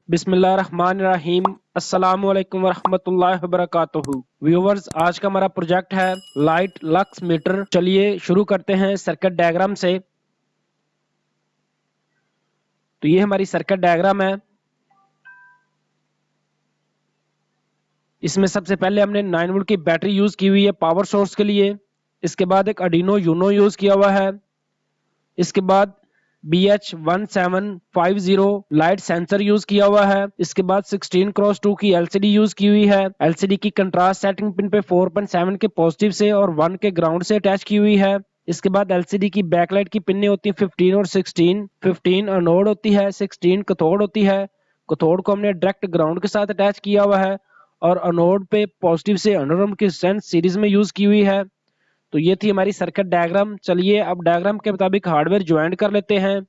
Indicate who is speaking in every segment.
Speaker 1: बिस्मिल्लाहिर्रहमानिर्रहीम। अस्सलामुअलैकुम वरहमतुल्लाहि वबरकातुहू। व्यूवर्स, आज का हमारा प्रोजेक्ट है लाइट लक्स मीटर। चलिए शुरू करते हैं सर्किट डायग्राम से। तो ये हमारी सर्किट डायग्राम है। इसमें सबसे पहले हमने 9 वोल्ट की बैटरी यूज की हुई है पावर सोर्स के लिए। इसके बाद एक आर्डिनो यूनो यूज किया हुआ है। इसके बाद BH1750 लाइट सेंसर यूज किया हुआ है। इसके बाद 16x2 की LCD यूज की हुई है। LCD की कंट्रास्ट सेटिंग पिन पे 4.7 के पॉजिटिव से और 1 के ग्राउंड से अटैच की हुई है। इसके बाद LCD की बैकलाइट की पिनें होती है 15 और 16। 15 एनोड होती है, 16 कैथोड होती है। कैथोड को हमने डायरेक्ट ग्राउंड के साथ अटैच किया हुआ है और एनोड पे पॉजिटिव से 100 ओम की रेजिस्टेंस सीरीज में यूज की हुई है। तो ये थी हमारी सर्किट डायग्राम। चलिए अब डायग्राम के मुताबिक हार्डवेयर ज्वाइन कर लेते हैं।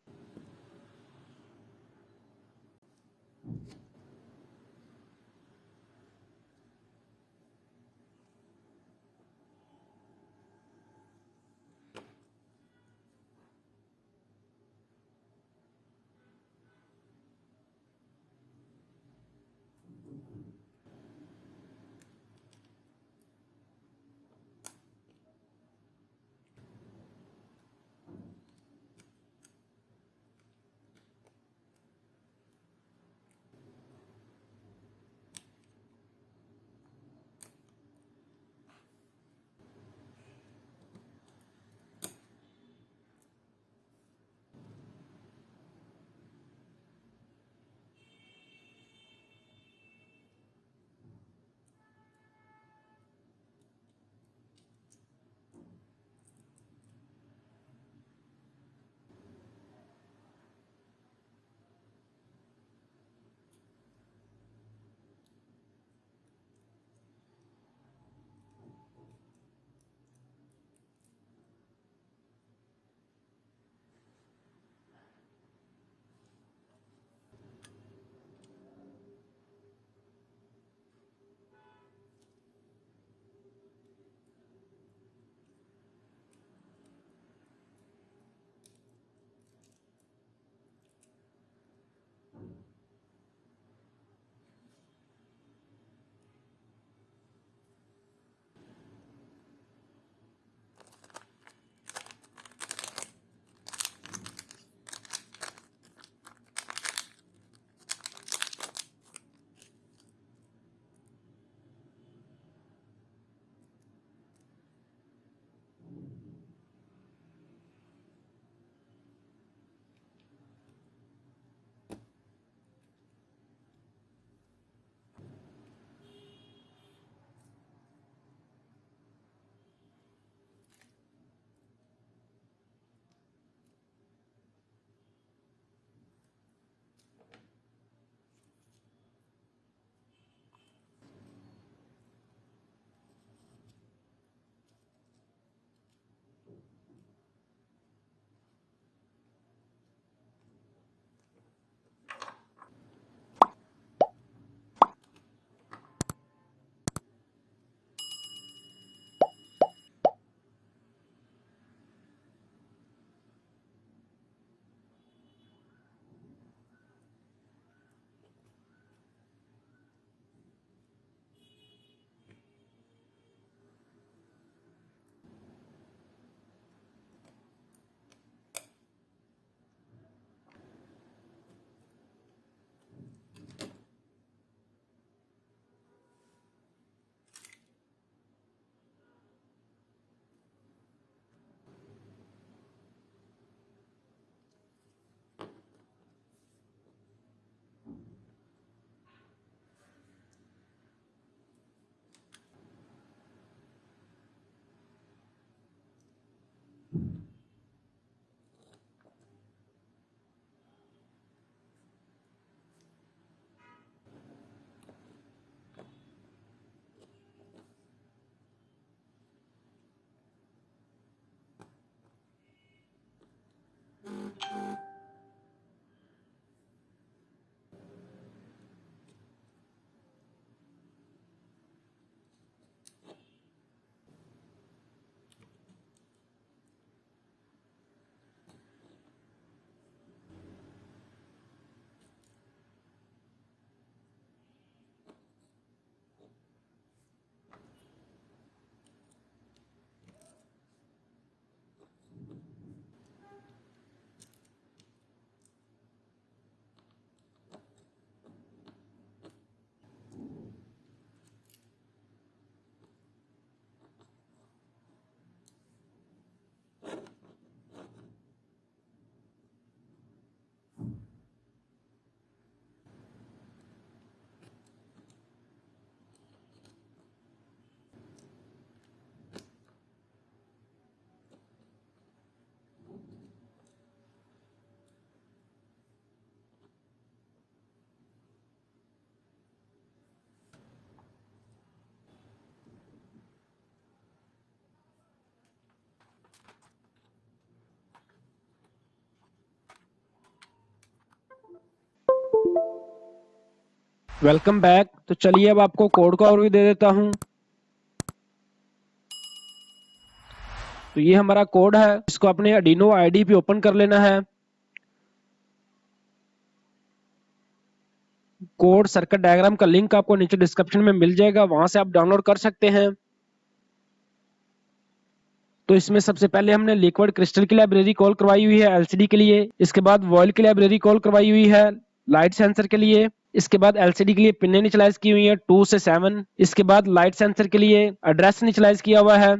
Speaker 1: Welcome back. तो चलिए अब आपको कोड का ओवरव्यू दे देता हूं। तो ये हमारा कोड है, इसको अपने Arduino IDE पे ओपन कर लेना है। कोड सर्किट डायग्राम का लिंक आपको नीचे डिस्क्रिप्शन में मिल जाएगा, वहां से आप डाउनलोड कर सकते हैं। तो इसमें सबसे पहले हमने लिक्विड क्रिस्टल की लाइब्रेरी कॉल करवाई हुई है एलसीडी के लिए। इसके बाद वॉइल की लाइब्रेरी कॉल करवाई हुई है लाइट सेंसर के लिए। इसके बाद एलसीडी के लिए पिन इनिशियलाइज की हुई है 2 से 7। इसके बाद लाइट सेंसर के लिए एड्रेस इनिशियलाइज किया हुआ है।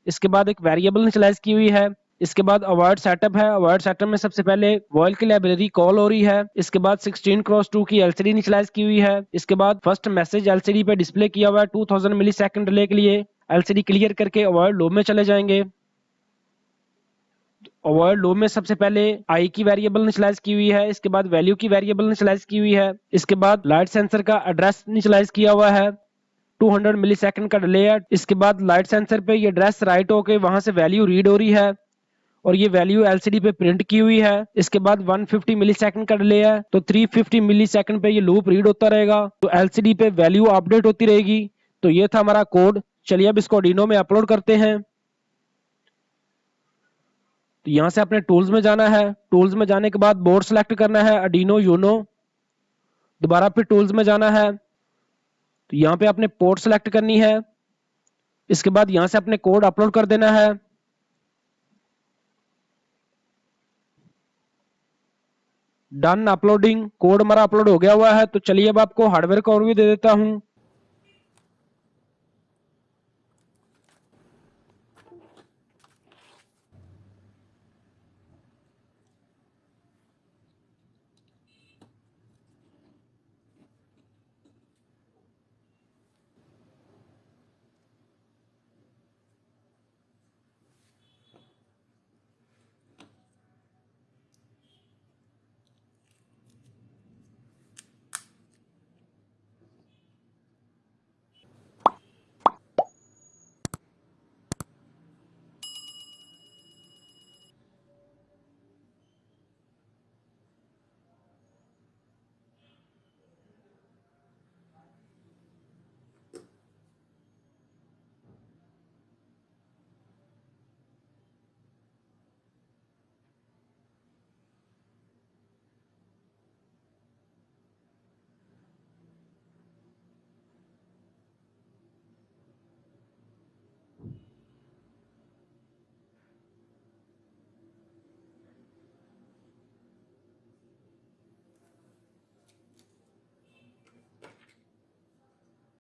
Speaker 1: इसके बाद एक वेरिएबल इनिशियलाइज की हुई है। इसके बाद अवॉइड सेटअप है। अवॉइड सेटअप में सबसे पहले वॉइल की लाइब्रेरी कॉल हो रही है। इसके बाद 16x2 की एलसीडी इनिशियलाइज की हुई है। इसके बाद फर्स्ट मैसेज एलसीडी पे डिस्प्ले किया हुआ है 2000 मिली सेकंड डिले के लिए। एलसीडी क्लियर करके अवॉइड लो में चले जाएंगे। अवॉइड लो में सबसे पहले आई की वेरिएबल इनिशियलाइज की हुई है। इसके बाद वैल्यू की वेरिएबल इनिशियलाइज की हुई है। इसके बाद लाइट सेंसर का एड्रेस इनिशियलाइज किया हुआ है 200 मिली सेकंड का डिले है। इसके बाद लाइट सेंसर पे ये एड्रेस राइट होके वहां से वैल्यू रीड हो रही है और ये वैल्यू एलसीडी पे प्रिंट की हुई है। इसके बाद 150 मिली सेकंड का डिले है, तो 350 मिली सेकंड पे ये लूप रीड होता रहेगा, तो एलसीडी पे वैल्यू अपडेट होती रहेगी। तो ये था हमारा कोड। चलिए अब इसको Arduino में अपलोड करते हैं। तो यहां से अपने टूल्स में जाना है। टूल्स में जाने के बाद बोर्ड सेलेक्ट करना है Arduino Uno। दोबारा फिर टूल्स में जाना है। तो यहाँ पे अपने पोर्ट सेलेक्ट करनी है। इसके बाद यहां से अपने कोड अपलोड कर देना है। Done uploading. कोड हमारा अपलोड हो गया हुआ है। तो चलिए अब आपको हार्डवेयर का ओवरव्यू दे देता हूं।